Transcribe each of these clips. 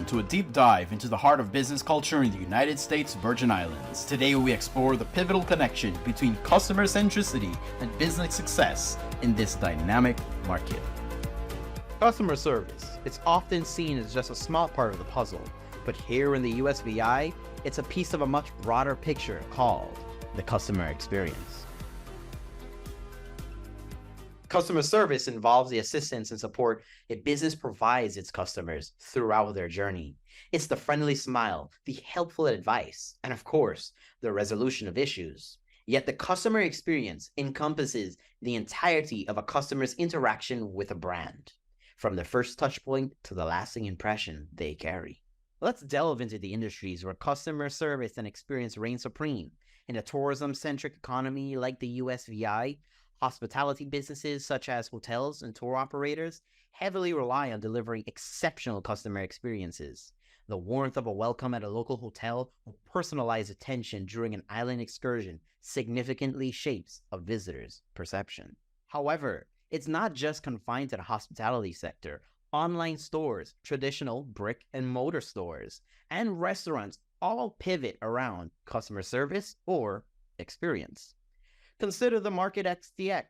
Welcome to a deep dive into the heart of business culture in the United States Virgin Islands. Today we explore the pivotal connection between customer centricity and business success in this dynamic market. Customer service. It's often seen as just a small part of the puzzle, but here in the USVI, it's a piece of a much broader picture called the customer experience. Customer service involves the assistance and support a business provides its customers throughout their journey. It's the friendly smile, the helpful advice, and of course, the resolution of issues. Yet the customer experience encompasses the entirety of a customer's interaction with a brand, from the first touch point to the lasting impression they carry. Let's delve into the industries where customer service and experience reign supreme. In a tourism-centric economy like the USVI, hospitality businesses such as hotels and tour operators heavily rely on delivering exceptional customer experiences. The warmth of a welcome at a local hotel or personalized attention during an island excursion significantly shapes a visitor's perception. However, it's not just confined to the hospitality sector. Online stores, traditional brick and mortar stores, and restaurants all pivot around customer service or experience. Consider the market XTX.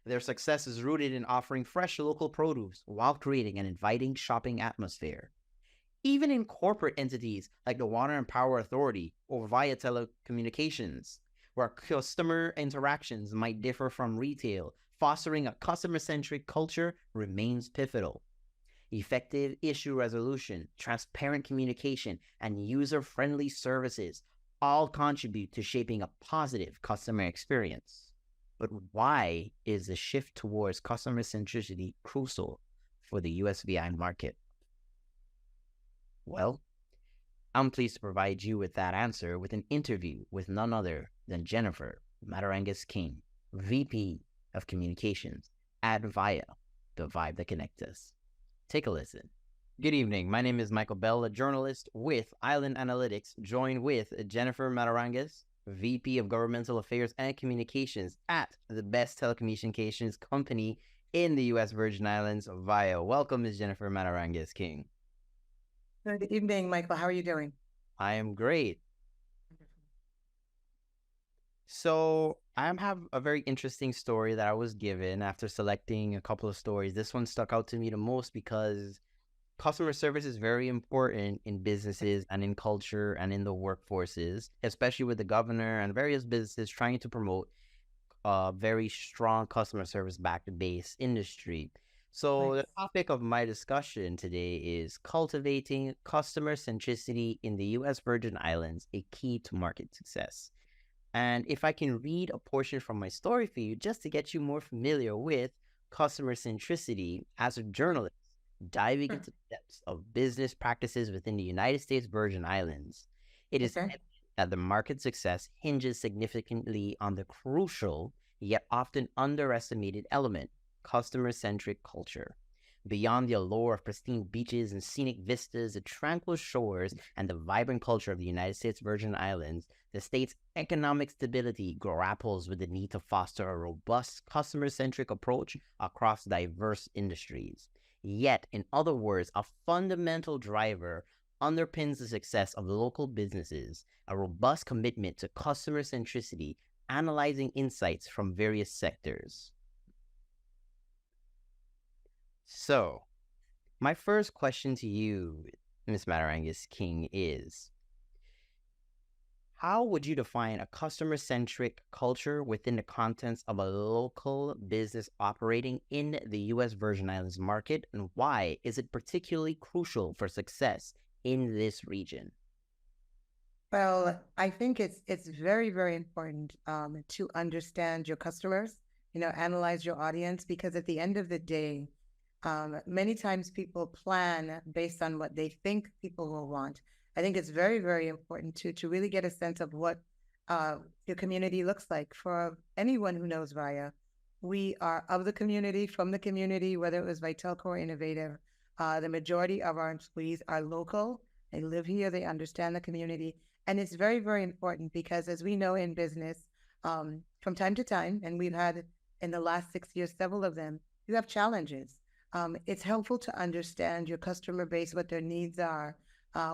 Their success is rooted in offering fresh local produce while creating an inviting shopping atmosphere. Even in corporate entities like the Water and Power Authority or Viya Telecommunications, where customer interactions might differ from retail, fostering a customer-centric culture remains pivotal. Effective issue resolution, transparent communication, and user-friendly services all contribute to shaping a positive customer experience. But why is the shift towards customer centricity crucial for the USVI market? Well, I'm pleased to provide you with that answer with an interview with none other than Jennifer Matarangas-King, VP of Communications at Viya, the vibe that connects us. Take a listen. Good evening. My name is Michael Bell, a journalist with Island Analytics, joined with Jennifer Matarangas, VP of Governmental Affairs and Communications at the best telecommunications company in the U.S. Virgin Islands, Viya. Welcome, Ms. Jennifer Matarangas-King. Good evening, Michael. How are you doing? I am great. So I have a very interesting story that I was given after selecting a couple of stories. This one stuck out to me the most because customer service is very important in businesses and in culture and in the workforces, especially with the governor and various businesses trying to promote a very strong customer service backed-based industry. So the topic of my discussion today is cultivating customer centricity in the U.S. Virgin Islands, a key to market success. And if I can read a portion from my story for you, just to get you more familiar with customer centricity as a journalist, diving into the depths of business practices within the United States Virgin Islands, it is evident that the market success hinges significantly on the crucial yet often underestimated element, customer-centric culture. Beyond the allure of pristine beaches and scenic vistas, the tranquil shores, and the vibrant culture of the United States Virgin Islands, the state's economic stability grapples with the need to foster a robust customer-centric approach across diverse industries. Yet, in other words, a fundamental driver underpins the success of local businesses, a robust commitment to customer centricity, analyzing insights from various sectors. So, my first question to you, Ms. Matarangas-King, is how would you define a customer-centric culture within the context of a local business operating in the U.S. Virgin Islands market, and why is it particularly crucial for success in this region? Well, I think it's very, very important to understand your customers, analyze your audience, because at the end of the day, many times people plan based on what they think people will want. I think it's very, very important to really get a sense of what your community looks like. For anyone who knows Viya, we are of the community, from the community, whether it was Vitelco or Innovative. The majority of our employees are local. They live here. They understand the community. And it's very, very important because, as we know in business, from time to time, and we've had in the last 6 years, several of them, you have challenges. it's helpful to understand your customer base, what their needs are,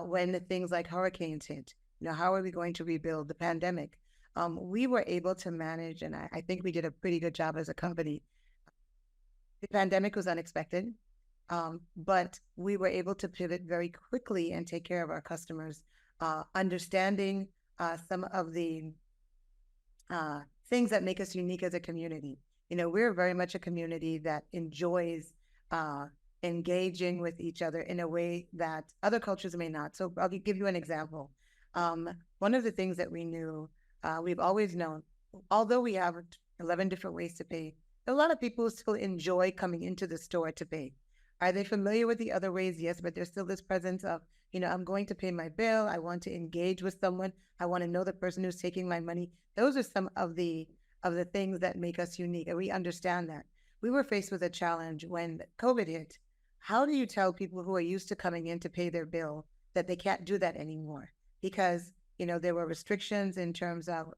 when the things like hurricanes hit. How are we going to rebuild the pandemic? We were able to manage, and I think we did a pretty good job as a company. The pandemic was unexpected, but we were able to pivot very quickly and take care of our customers, understanding some of the things that make us unique as a community. We're very much a community that enjoys engaging with each other in a way that other cultures may not. So I'll give you an example. One of the things that we knew, we've always known, although we have 11 different ways to pay, a lot of people still enjoy coming into the store to pay. Are they familiar with the other ways? Yes, but there's still this presence of, I'm going to pay my bill. I want to engage with someone. I want to know the person who's taking my money. Those are some of the things that make us unique, and we understand that. We were faced with a challenge when COVID hit. How do you tell people who are used to coming in to pay their bill that they can't do that anymore? Because, there were restrictions in terms of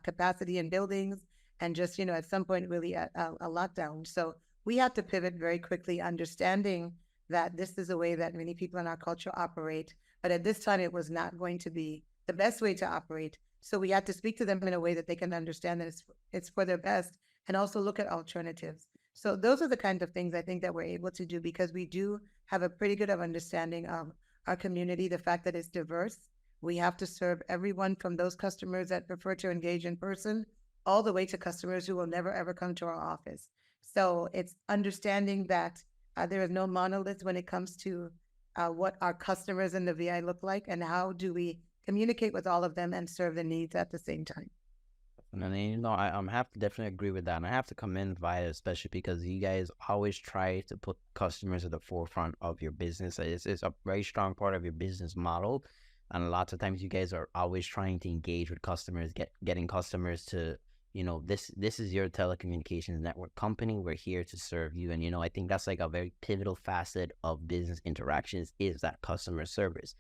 capacity in buildings and just, at some point really a lockdown. So we had to pivot very quickly, understanding that this is a way that many people in our culture operate. But at this time, it was not going to be the best way to operate. So we had to speak to them in a way that they can understand that it's for their best, and also look at alternatives. So those are the kinds of things I think that we're able to do, because we do have a pretty good of understanding of our community, the fact that it's diverse. We have to serve everyone from those customers that prefer to engage in person all the way to customers who will never, ever come to our office. So it's understanding that there is no monolith when it comes to what our customers in the VI look like, and how do we communicate with all of them and serve the needs at the same time. And then, I have to definitely agree with that. And I have to commend Viya, especially because you guys always try to put customers at the forefront of your business. It's a very strong part of your business model. And lots of times you guys are always trying to engage with customers, getting customers to, this is your telecommunications network company. We're here to serve you. And, I think that's like a very pivotal facet of business interactions, is that customer service.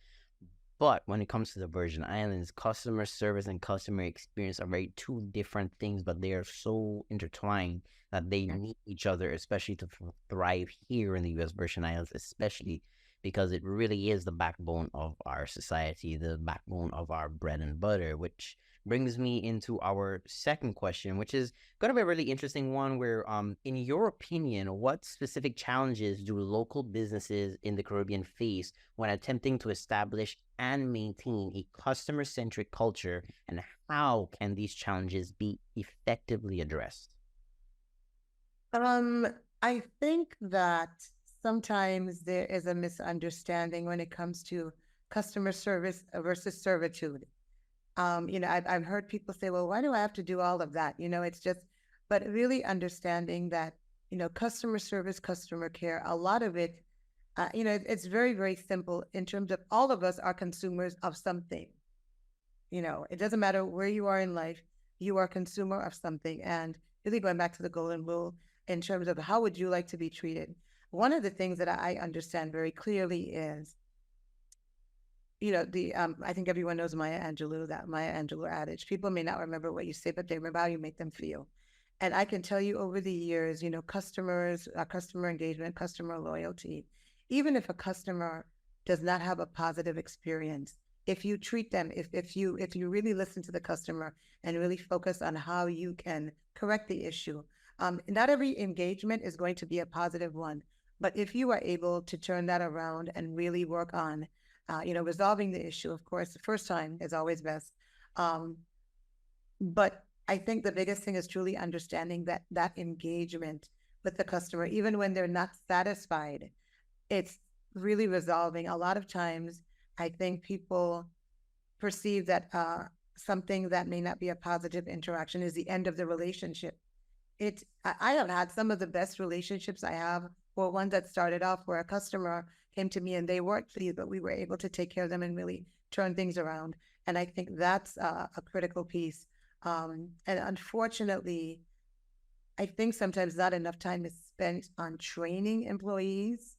But when it comes to the Virgin Islands, customer service and customer experience are very two different things, but they are so intertwined that they need each other, especially to thrive here in the U.S. Virgin Islands, especially because it really is the backbone of our society, the backbone of our bread and butter, which brings me into our second question, which is going to be a really interesting one where, in your opinion, what specific challenges do local businesses in the Caribbean face when attempting to establish and maintain a customer-centric culture, and how can these challenges be effectively addressed? I think that sometimes there is a misunderstanding when it comes to customer service versus servitude. I've heard people say, well, why do I have to do all of that? It's just, but really understanding that, customer service, customer care, a lot of it, it's very, very simple in terms of all of us are consumers of something. It doesn't matter where you are in life, you are a consumer of something. And really going back to the golden rule in terms of how would you like to be treated? One of the things that I understand very clearly is, I think everyone knows Maya Angelou, that Maya Angelou adage. People may not remember what you say, but they remember how you make them feel. And I can tell you over the years, customers, customer engagement, customer loyalty, even if a customer does not have a positive experience, if you treat them, if you really listen to the customer and really focus on how you can correct the issue, not every engagement is going to be a positive one. But if you are able to turn that around and really work on resolving the issue, of course, the first time is always best. But I think the biggest thing is truly understanding that engagement with the customer, even when they're not satisfied, it's really resolving. A lot of times, I think people perceive that something that may not be a positive interaction is the end of the relationship. I have had some of the best relationships I have were ones that started off where a customer came to me and they weren't pleased, but we were able to take care of them and really turn things around. And I think that's a critical piece. And unfortunately, I think sometimes not enough time is spent on training employees.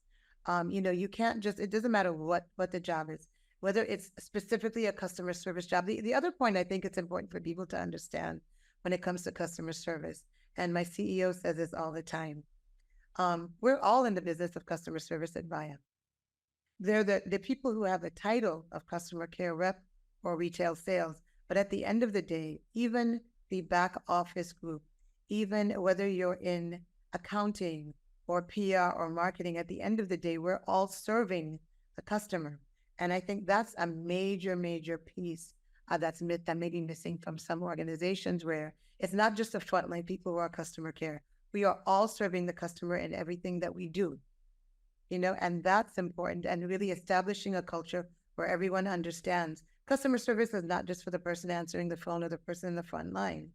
You can't just, it doesn't matter what the job is, whether it's specifically a customer service job. The other point I think it's important for people to understand when it comes to customer service, and my CEO says this all the time, We're all in the business of customer service at Viya. They're the people who have the title of customer care rep or retail sales. But at the end of the day, even the back office group, even whether you're in accounting or PR or marketing, at the end of the day, we're all serving the customer. And I think that's a major, major piece that may be missing from some organizations, where it's not just the frontline people who are customer care. We are all serving the customer in everything that we do, and that's important. And really establishing a culture where everyone understands customer service is not just for the person answering the phone or the person in the front line.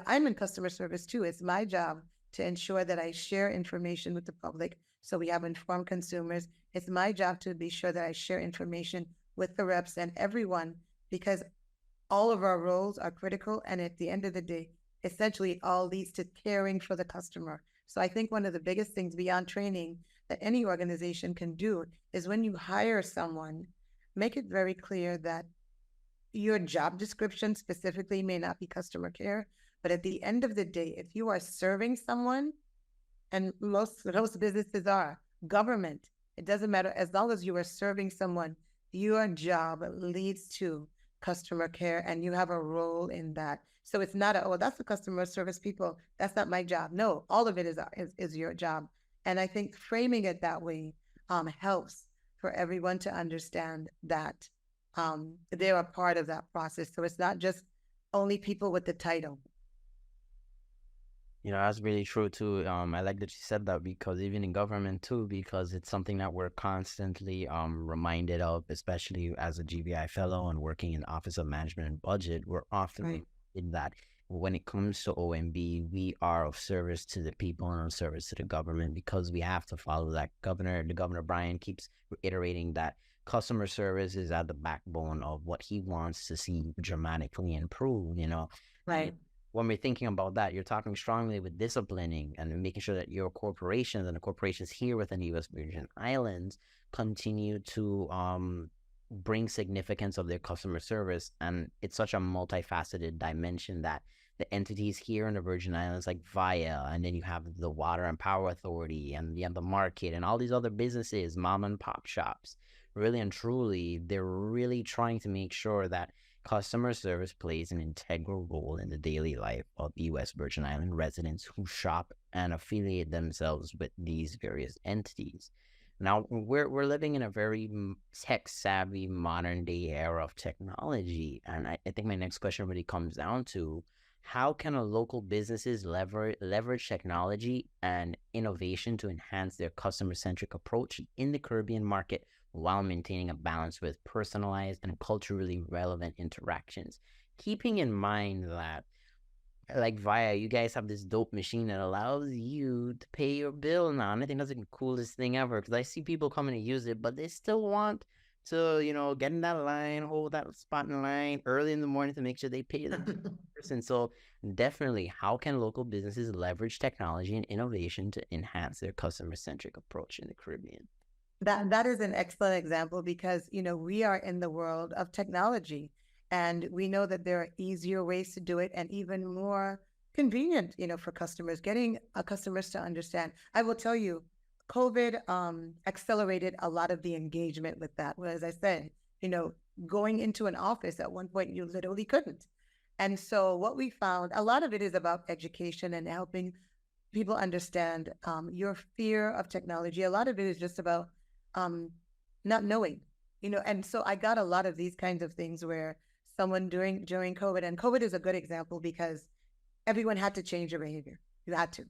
I'm in customer service too. It's my job to ensure that I share information with the public so we have informed consumers. It's my job to be sure that I share information with the reps and everyone, because all of our roles are critical. And at the end of the day, essentially it all leads to caring for the customer. So I think one of the biggest things beyond training that any organization can do is, when you hire someone, make it very clear that your job description specifically may not be customer care, but at the end of the day, if you are serving someone, and most businesses are government, it doesn't matter, as long as you are serving someone, your job leads to customer care and you have a role in that. So it's not that's the customer service people, that's not my job. No, all of it is your job. And I think framing it that way helps for everyone to understand that they are part of that process. So it's not just only people with the title. That's really true too. I like that you said that, because even in government too, because it's something that we're constantly reminded of, especially as a GBI fellow and working in the Office of Management and Budget. We're often in that when it comes to OMB, we are of service to the people and of service to the government, because we have to follow that. Governor Brian keeps reiterating that customer service is at the backbone of what he wants to see dramatically improve, Right. When we're thinking about that, you're talking strongly with disciplining and making sure that your corporations and the corporations here within the U.S. Virgin Islands continue to bring significance of their customer service. And it's such a multifaceted dimension that the entities here in the Virgin Islands, like Viya, and then you have the Water and Power Authority, and you have the market, and all these other businesses, mom and pop shops, really and truly, they're really trying to make sure that customer service plays an integral role in the daily life of U.S. Virgin Island residents who shop and affiliate themselves with these various entities. Now, we're living in a very tech-savvy, modern-day era of technology, and I think my next question really comes down to, how can a local businesses leverage technology and innovation to enhance their customer-centric approach in the Caribbean market while maintaining a balance with personalized and culturally relevant interactions? Keeping in mind that, like Viya, you guys have this dope machine that allows you to pay your bill now. And I think that's the coolest thing ever, because I see people coming to use it, but they still want to, get in that line, hold that spot in line early in the morning to make sure they pay the person. So definitely, how can local businesses leverage technology and innovation to enhance their customer-centric approach in the Caribbean? That is an excellent example, because, we are in the world of technology, and we know that there are easier ways to do it and even more convenient, for customers, getting customers to understand. I will tell you, COVID accelerated a lot of the engagement with that. Well, as I said, going into an office at one point, you literally couldn't. And so what we found, a lot of it is about education and helping people understand your fear of technology. A lot of it is just about not knowing, and so I got a lot of these kinds of things where someone during COVID, and COVID is a good example because everyone had to change their behavior. You had to.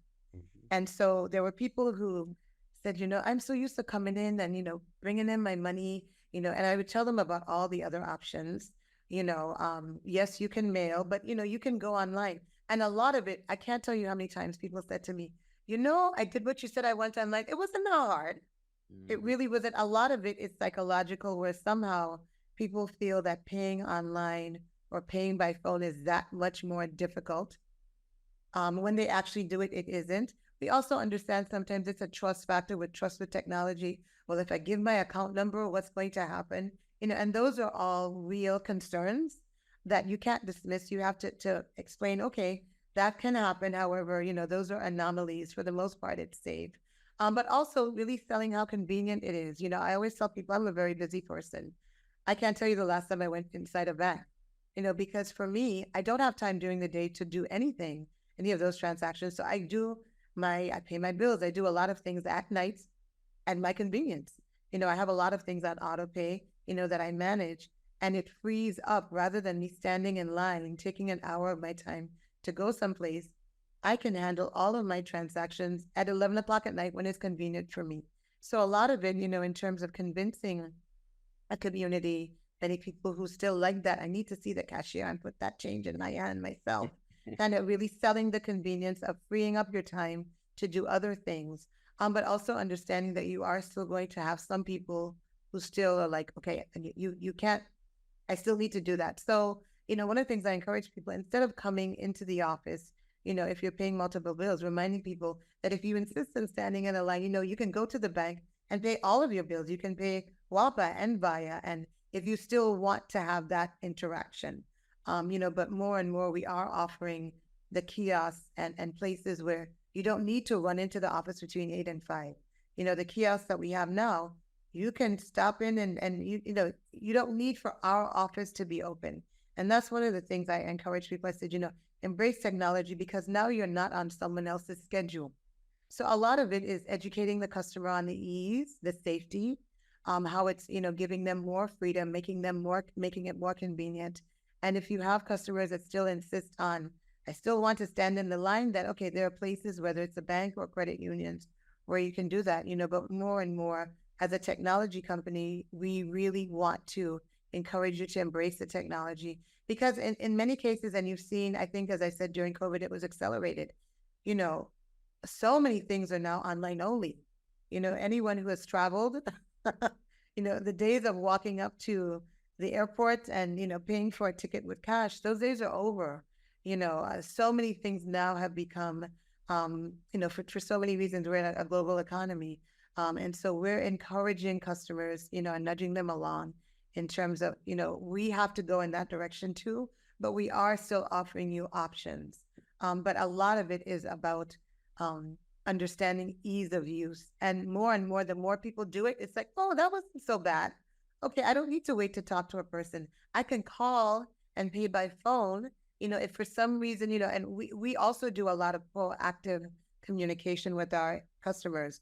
And so there were people who said, I'm so used to coming in and, bringing in my money, and I would tell them about all the other options. Yes, you can mail, but, you can go online. And a lot of it, I can't tell you how many times people said to me, I did what you said I went online. It wasn't that hard. It really wasn't. A lot of it is psychological, where somehow people feel that paying online or paying by phone is that much more difficult. When they actually do it, it isn't. We also understand sometimes it's a trust factor with technology. Well, if I give my account number, what's going to happen? And those are all real concerns that you can't dismiss. You have to explain, okay, that can happen. However, those are anomalies. For the most part, it's safe. but also really selling how convenient it is. I always tell people I'm a very busy person. I can't tell you the last time I went inside a bank, because for me, I don't have time during the day to do anything, any of those transactions. So I pay my bills. I do a lot of things at night at my convenience. I have a lot of things on auto pay, that I manage, and it frees up rather than me standing in line and taking an hour of my time to go someplace. I can handle all of my transactions at 11 o'clock at night when it's convenient for me. So a lot of it, in terms of convincing a community, many people who still like that, I need to see the cashier and put that change in my hand myself. Kind of really selling the convenience of freeing up your time to do other things. But also understanding that you are still going to have some people who still are like, okay, you can't, I still need to do that. So, one of the things I encourage people, instead of coming into the office, if you're paying multiple bills, reminding people that if you insist on standing in a line, you can go to the bank and pay all of your bills. You can pay WAPA and Viya. And if you still want to have that interaction, but more and more we are offering the kiosks and places where you don't need to run into the office between 8 and 5. The kiosks that we have now, you can stop in and you don't need for our office to be open. And that's one of the things I encourage people. I said, embrace technology, because now you're not on someone else's schedule. So a lot of it is educating the customer on the ease, the safety, how it's, giving them more freedom, making it more convenient. And if you have customers that still insist on, I still want to stand in the line, that, okay, there are places, whether it's a bank or credit unions, where you can do that, but more and more as a technology company, we really want to encourage you to embrace the technology, because in many cases, and you've seen, I think, as I said, during COVID, it was accelerated, so many things are now online only. Anyone who has traveled, the days of walking up to the airport and, paying for a ticket with cash, those days are over. So many things now have become, for so many reasons, we're in a global economy. And so we're encouraging customers, and nudging them along in terms of, we have to go in that direction too, but we are still offering you options. But a lot of it is about understanding ease of use. And more, the more people do it, it's like, oh, that wasn't so bad. Okay, I don't need to wait to talk to a person. I can call and pay by phone. If for some reason, and we also do a lot of proactive communication with our customers.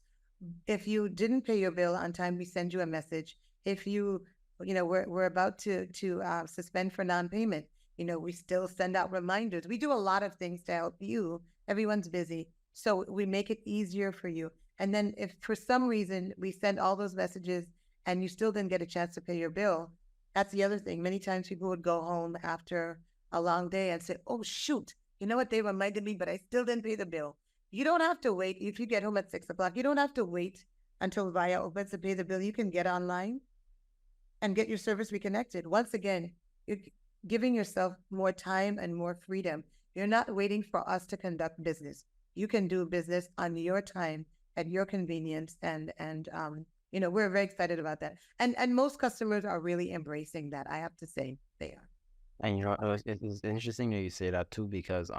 If you didn't pay your bill on time, we send you a message. If we're about to suspend for non-payment, we still send out reminders. We do a lot of things to help you. Everyone's busy. So we make it easier for you. And then if for some reason we send all those messages and you still didn't get a chance to pay your bill, that's the other thing. Many times people would go home after a long day and say, oh, shoot, you know what? They reminded me, but I still didn't pay the bill. You don't have to wait. If you get home at 6 o'clock, you don't have to wait until Viya opens to pay the bill. You can get online and get your service reconnected. Once again, you're giving yourself more time and more freedom. You're not waiting for us to conduct business. You can do business on your time at your convenience. And we're very excited about that. And most customers are really embracing that. I have to say they are. And it's interesting that you say that too, because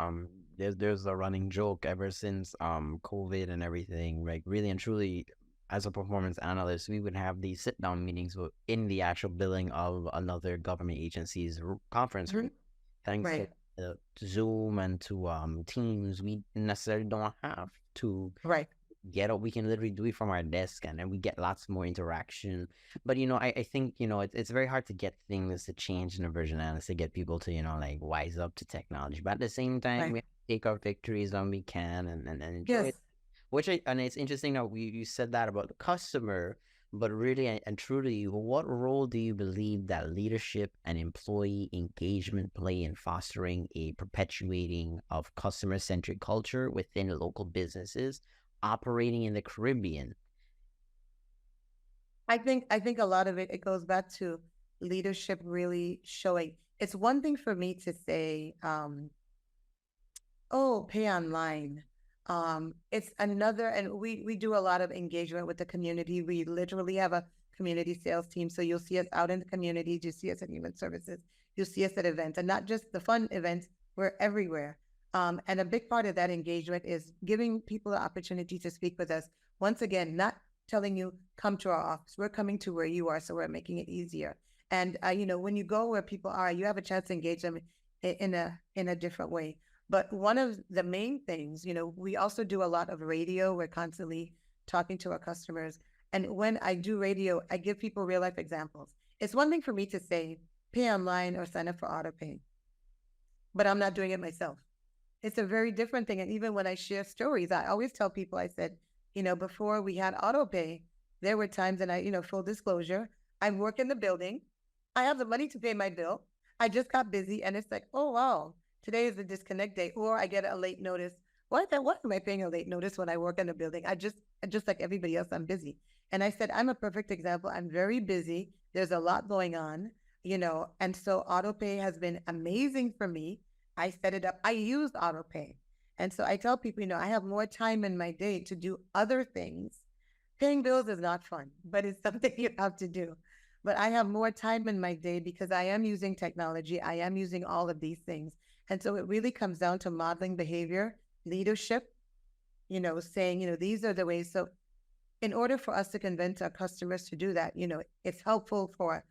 there's a running joke ever since COVID and everything. Like, really and truly, as a performance analyst, we would have these sit down meetings in the actual billing of another government agency's conference room. Thanks Right. to Zoom and to Teams, we necessarily don't have to Right. get up. We can literally do it from our desk, and then we get lots more interaction. But I think it's very hard to get things to change in a version analyst, to get people to like wise up to technology. But at the same time, Right. we have to take our victories when we can and enjoy Yes. it. And it's interesting that you said that about the customer, but really and truly, what role do you believe that leadership and employee engagement play in fostering a perpetuating of customer-centric culture within local businesses operating in the Caribbean? I think a lot of it goes back to leadership really showing. It's one thing for me to say, oh, pay online. It's another, and we do a lot of engagement with the community. We literally have a community sales team. So you'll see us out in the community. You see us at Human Services. You'll see us at events, and not just the fun events. We're everywhere. And a big part of that engagement is giving people the opportunity to speak with us. Once again, not telling you, come to our office. We're coming to where you are, so we're making it easier. And, when you go where people are, you have a chance to engage them in a different way. But one of the main things, we also do a lot of radio. We're constantly talking to our customers. And when I do radio, I give people real life examples. It's one thing for me to say, pay online or sign up for auto pay, but I'm not doing it myself. It's a very different thing. And even when I share stories, I always tell people, I said, before we had auto pay, there were times, and full disclosure, I work in the building. I have the money to pay my bill. I just got busy, and it's like, oh, wow, today is the disconnect day. Or I get a late notice. Why am I paying a late notice when I work in the building? I just like everybody else, I'm busy. And I said, I'm a perfect example. I'm very busy. There's a lot going on, and so auto pay has been amazing for me. I set it up. I used auto pay. And so I tell people, I have more time in my day to do other things. Paying bills is not fun, but it's something you have to do. But I have more time in my day because I am using technology. I am using all of these things. And so it really comes down to modeling behavior, leadership, saying, these are the ways. So in order for us to convince our customers to do that, it's helpful for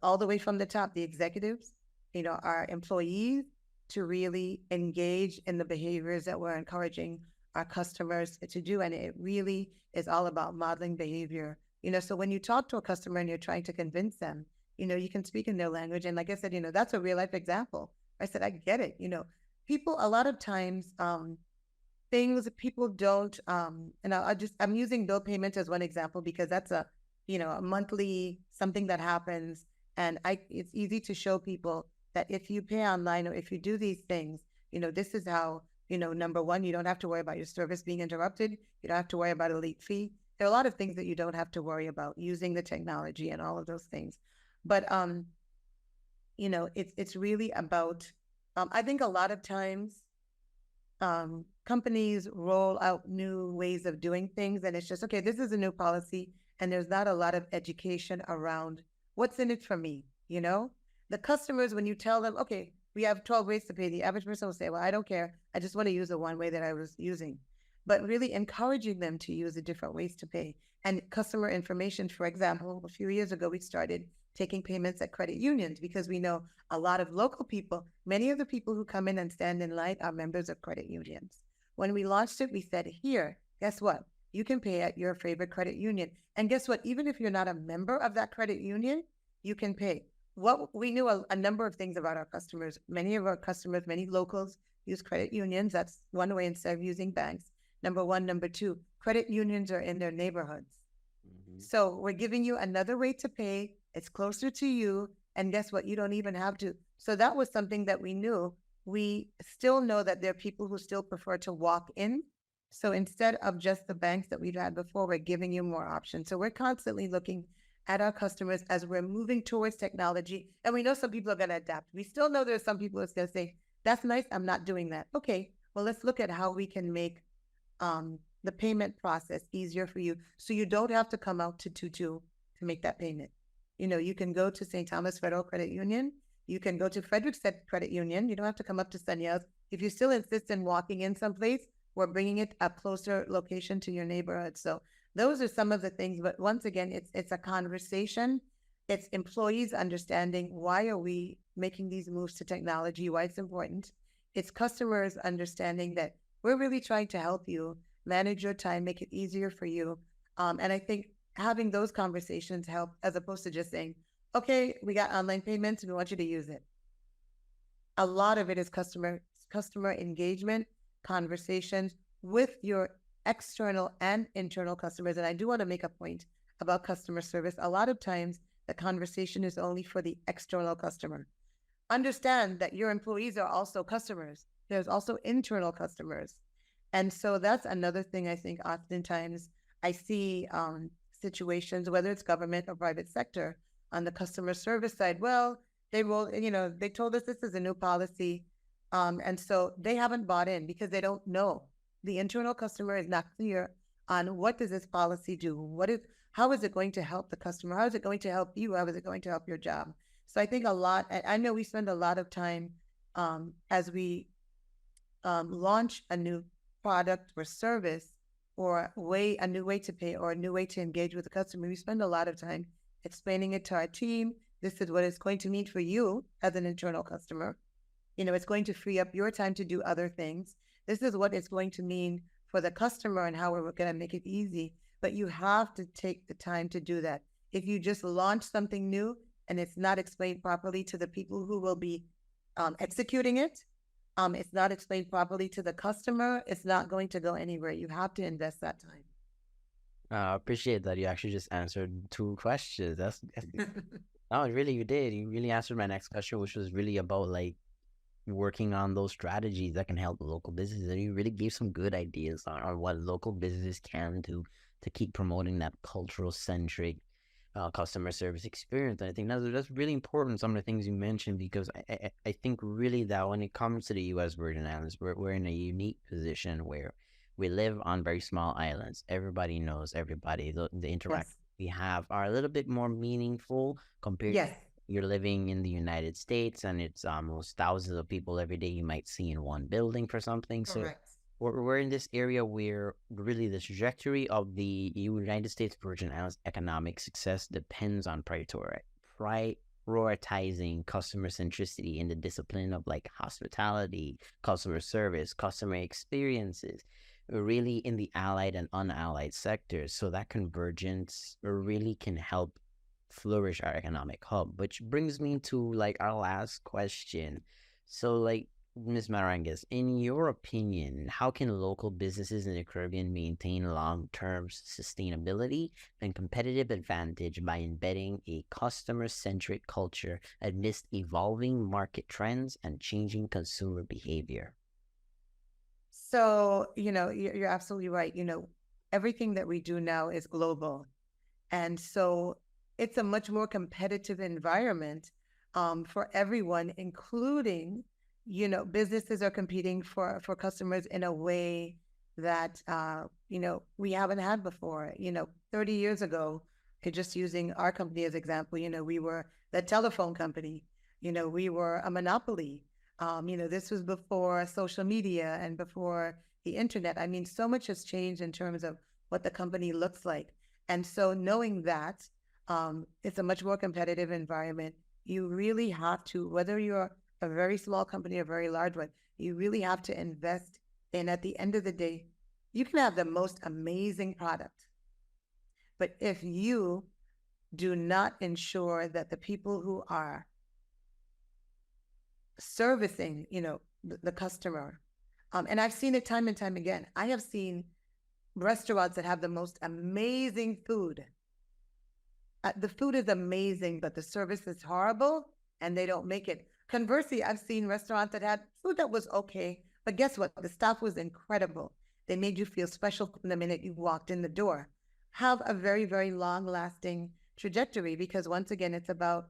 all the way from the top, the executives, our employees, to really engage in the behaviors that we're encouraging our customers to do. And it really is all about modeling behavior. So when you talk to a customer and you're trying to convince them, you can speak in their language. And like I said, that's a real life example. I said, I get it. People, a lot of times, things people don't, and I'm using bill payment as one example because that's a monthly something that happens. And it's easy to show people that if you pay online or if you do these things, this is how, number one, you don't have to worry about your service being interrupted. You don't have to worry about a late fee. There are a lot of things that you don't have to worry about using the technology and all of those things. But, it's really about, I think a lot of times, companies roll out new ways of doing things, and it's just, okay, this is a new policy, and there's not a lot of education around what's in it for me, The customers, when you tell them, okay, we have 12 ways to pay, the average person will say, well, I don't care. I just want to use the one way that I was using. But really encouraging them to use the different ways to pay. And customer information, for example, a few years ago, we started taking payments at credit unions because we know a lot of local people, many of the people who come in and stand in line are members of credit unions. When we launched it, we said, here, guess what? You can pay at your favorite credit union. And guess what? Even if you're not a member of that credit union, you can pay. We knew a number of things about our customers. Many of our customers, many locals use credit unions. That's one way instead of using banks. Number one. Number two, credit unions are in their neighborhoods. Mm-hmm. So we're giving you another way to pay. It's closer to you. And guess what? You don't even have to. So that was something that we knew. We still know that there are people who still prefer to walk in. So instead of just the banks that we've had before, we're giving you more options. So we're constantly looking at our customers as we're moving towards technology. And we know some people are going to adapt. We still know there's some people that's going to say, that's nice, I'm not doing that. Okay, well, let's look at how we can make the payment process easier for you so you don't have to come out to Tutu to make that payment. You can go to St. Thomas Federal Credit Union. You can go to Frederickstead Credit Union. You don't have to come up to Sunny's. If you still insist in walking in someplace, we're bringing it a closer location to your neighborhood. So those are some of the things. But once again, it's a conversation. It's employees understanding why are we making these moves to technology, why it's important. It's customers understanding that we're really trying to help you manage your time, make it easier for you. And I think having those conversations help as opposed to just saying, okay, we got online payments, we want you to use it. A lot of it is customer engagement, conversations with your external and internal customers. And I do want to make a point about customer service. A lot of times the conversation is only for the external customer. Understand that your employees are also customers. There's also internal customers. And so that's another thing I think oftentimes I see situations, whether it's government or private sector, on the customer service side. Well, they told us this is a new policy. And so they haven't bought in because they don't know. The internal customer is not clear on what does this policy do? How is it going to help the customer? How is it going to help you? How is it going to help your job? So I think I know we spend a lot of time as we launch a new product or service, or a new way to pay or a new way to engage with the customer, we spend a lot of time explaining it to our team. This is what it's going to mean for you as an internal customer. It's going to free up your time to do other things. This is what it's going to mean for the customer and how we're going to make it easy. But you have to take the time to do that. If you just launch something new and it's not explained properly to the people who will be executing it, it's not explained properly to the customer, it's not going to go anywhere. You have to invest that time. I appreciate that you actually just answered 2 questions. No, really, you did. You really answered my next question, which was really about like working on those strategies that can help local businesses. And you really gave some good ideas on what local businesses can do to keep promoting that cultural centric customer service experience. And I think that's really important, some of the things you mentioned, because I think really that when it comes to the U.S. Virgin Islands, we're in a unique position where we live on very small islands. Everybody knows everybody. The interactions we have are a little bit more meaningful compared to you're living in the United States, and it's almost thousands of people every day you might see in one building for something. Correct. So we're in this area where really the trajectory of the United States Virgin Islands economic success depends on prioritizing customer centricity in the discipline of like hospitality, customer service, customer experiences, really in the allied and unallied sectors. So that convergence really can help flourish our economic hub, which brings me to like our last question. So like, Ms. Matarangas, in your opinion, how can local businesses in the Caribbean maintain long-term sustainability and competitive advantage by embedding a customer-centric culture amidst evolving market trends and changing consumer behavior? So, you're absolutely right. Everything that we do now is global. And so it's a much more competitive environment for everyone, including, businesses are competing for customers in a way that, we haven't had before. 30 years ago, just using our company as example, we were the telephone company, we were a monopoly. This was before social media and before the internet. I mean, so much has changed in terms of what the company looks like. And so knowing that it's a much more competitive environment, you really have to, whether you're a very small company or a very large one, you really have to invest in, at the end of the day, you can have the most amazing product. But if you do not ensure that the people who are servicing, the customer, and I've seen it time and time again. I have seen restaurants that have the most amazing food. The food is amazing, but the service is horrible and they don't make it. Conversely, I've seen restaurants that had food that was okay, but guess what? The staff was incredible. They made you feel special from the minute you walked in the door. Have a very, very long lasting trajectory, because once again, it's about,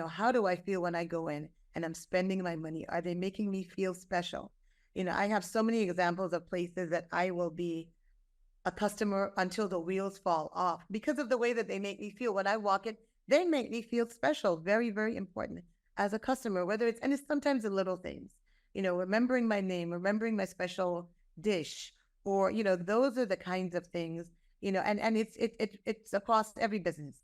how do I feel when I go in and I'm spending my money? Are they making me feel special? I have so many examples of places that I will be a customer until the wheels fall off because of the way that they make me feel when I walk in. They make me feel special. Very, very important as a customer, and it's sometimes the little things, remembering my name, remembering my special dish, or, those are the kinds of things, and it's across every business.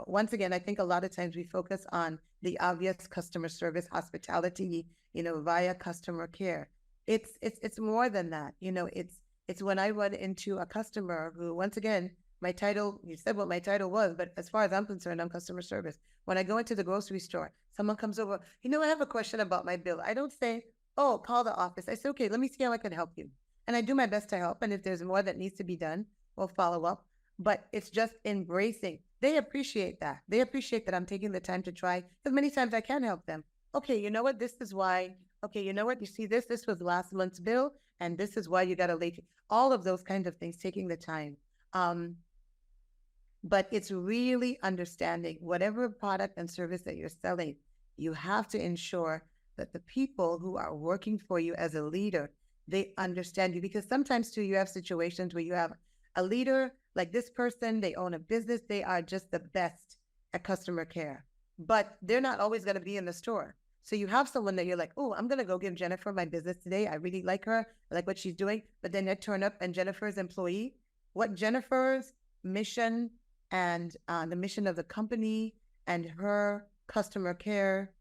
Once again, I think a lot of times we focus on the obvious customer service, hospitality, via customer care. It's more than that. It's when I run into a customer who, once again, my title, you said what my title was, but as far as I'm concerned, I'm customer service. When I go into the grocery store, someone comes over, I have a question about my bill. I don't say, oh, call the office. I say, okay, let me see how I can help you. And I do my best to help. And if there's more that needs to be done, we'll follow up. But it's just embracing. They appreciate that. They appreciate that I'm taking the time to try, because many times I can help them. Okay, you know what? This is why. Okay, you know what? You see this? This was last month's bill, and this is why you got a late fee. All of those kinds of things, taking the time. But it's really understanding whatever product and service that you're selling, you have to ensure that the people who are working for you as a leader, they understand you. Because sometimes too, you have situations where you have a leader like this person, they own a business, they are just the best at customer care, but they're not always going to be in the store. So you have someone that you're like, oh, I'm going to go give Jennifer my business today. I really like her. I like what she's doing. But then they turn up and Jennifer's employee, what Jennifer's mission and the mission of the company and her customer care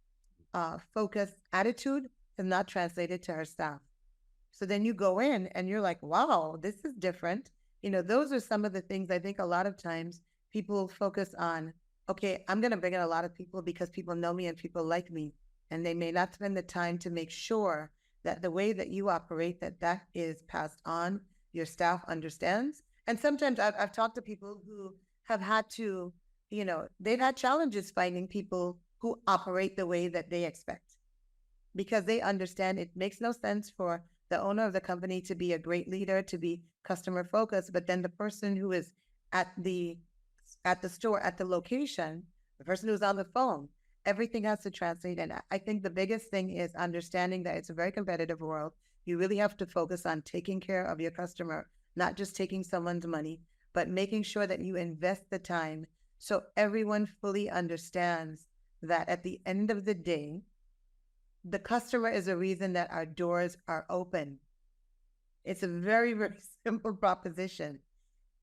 focused attitude is not translated to her staff. So then you go in and you're like, wow, this is different. Those are some of the things I think a lot of times people focus on. Okay, I'm going to bring in a lot of people because people know me and people like me. And they may not spend the time to make sure that the way that you operate, that is passed on, your staff understands. And sometimes I've talked to people who have had to, they've had challenges finding people who operate the way that they expect, because they understand it makes no sense for the owner of the company to be a great leader, to be customer focused, but then the person who is at the store, at the location, the person who's on the phone, everything has to translate. And I think the biggest thing is understanding that it's a very competitive world. You really have to focus on taking care of your customer, not just taking someone's money, but making sure that you invest the time so everyone fully understands that at the end of the day, the customer is the reason that our doors are open. It's a very, very simple proposition.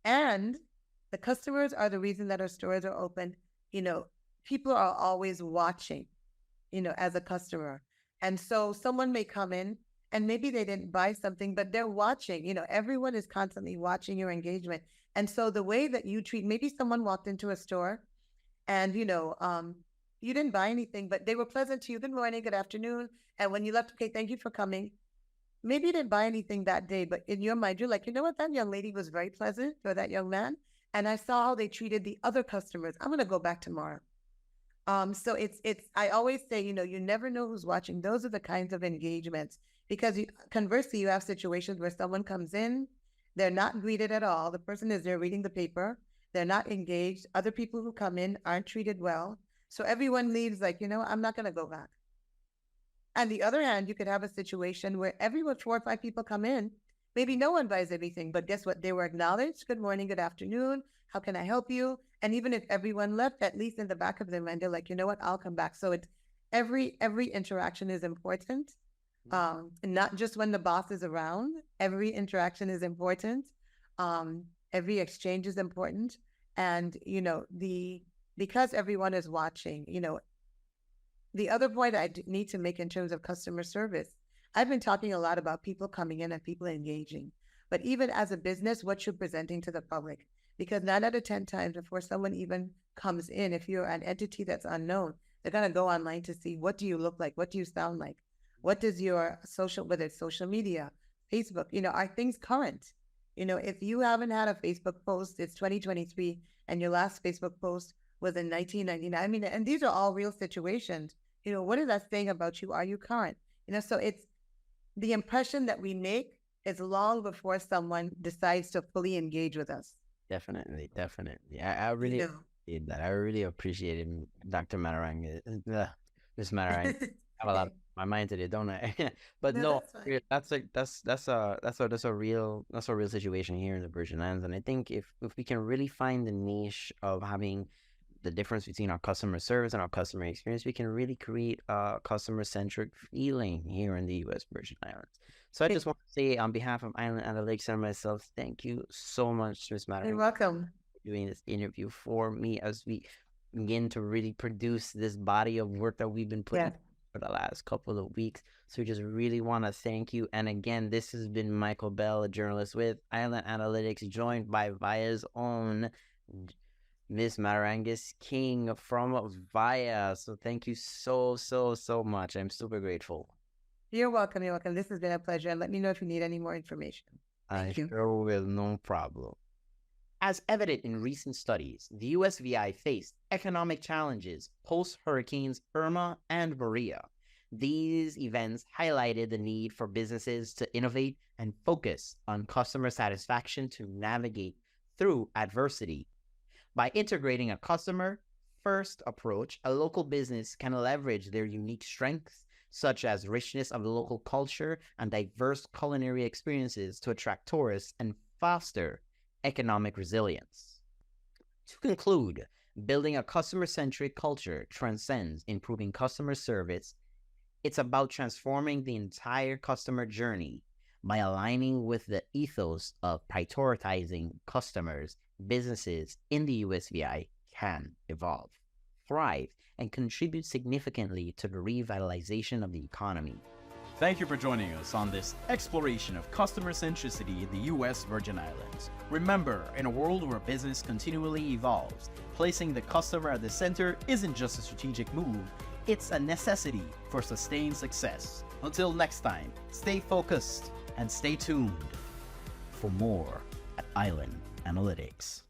And the customers are the reason that our stores are open. People are always watching, as a customer. And so someone may come in and maybe they didn't buy something, but they're watching. Everyone is constantly watching your engagement. And so the way that you treat, maybe someone walked into a store and, you didn't buy anything, but they were pleasant to you. Good morning, good afternoon. And when you left, okay, thank you for coming. Maybe you didn't buy anything that day, but in your mind, you're like, you know what? That young lady was very pleasant, or that young man. And I saw how they treated the other customers. I'm going to go back tomorrow. So I always say, you never know who's watching. Those are the kinds of engagements, because conversely, you have situations where someone comes in, they're not greeted at all. The person is there reading the paper. They're not engaged. Other people who come in aren't treated well. So everyone leaves like, I'm not going to go back. On the other hand, you could have a situation where 4 or 5 people come in. Maybe no one buys everything, but guess what? They were acknowledged. Good morning, good afternoon. How can I help you? And even if everyone left, at least in the back of their mind, they're like, you know what? I'll come back. So it's every interaction is important. Not just when the boss is around. Every interaction is important. Every exchange is important. And, because everyone is watching, the other point I need to make in terms of customer service, I've been talking a lot about people coming in and people engaging, but even as a business, what you're presenting to the public, because 9 out of 10 times before someone even comes in, if you're an entity that's unknown, they're going to go online to see, what do you look like? What do you sound like? What does your whether it's social media, Facebook, are things current? If you haven't had a Facebook post, it's 2023, and your last Facebook post was in 1999. And these are all real situations. What is that saying about you? Are you current? So it's the impression that we make is long before someone decides to fully engage with us. Definitely. I really appreciate that. I really appreciate it, Dr. Mataranga. Miss Mataranga. I have a lot on my mind today, don't I? But no, that's a real situation here in the Virgin Islands. And I think if we can really find the niche of having the difference between our customer service and our customer experience, we can really create a customer-centric feeling here in the U.S. Virgin Islands. So I just want to say, on behalf of Island Analytics and myself, thank you so much, Ms. Mataranga. You're welcome. For doing this interview for me as we begin to really produce this body of work that we've been putting for the last couple of weeks. So we just really want to thank you. And again, this has been Michael Bell, a journalist with Island Analytics, joined by Viya's own Miss Matarangas-King from Viya. So thank you so much. I'm super grateful. You're welcome. This has been a pleasure. And let me know if you need any more information. Thank you. Sure will, no problem. As evident in recent studies, the USVI faced economic challenges post-hurricanes Irma and Maria. These events highlighted the need for businesses to innovate and focus on customer satisfaction to navigate through adversity. By integrating a customer-first approach, a local business can leverage their unique strengths, such as richness of the local culture and diverse culinary experiences, to attract tourists and foster economic resilience. To conclude, building a customer-centric culture transcends improving customer service It's about transforming the entire customer journey by aligning with the ethos of prioritizing customers. Businesses in the USVI can evolve, thrive, and contribute significantly to the revitalization of the economy. Thank you for joining us on this exploration of customer centricity in the U.S. Virgin Islands. Remember, in a world where business continually evolves, placing the customer at the center isn't just a strategic move, it's a necessity for sustained success. Until next time, stay focused and stay tuned for more at Island Analytics.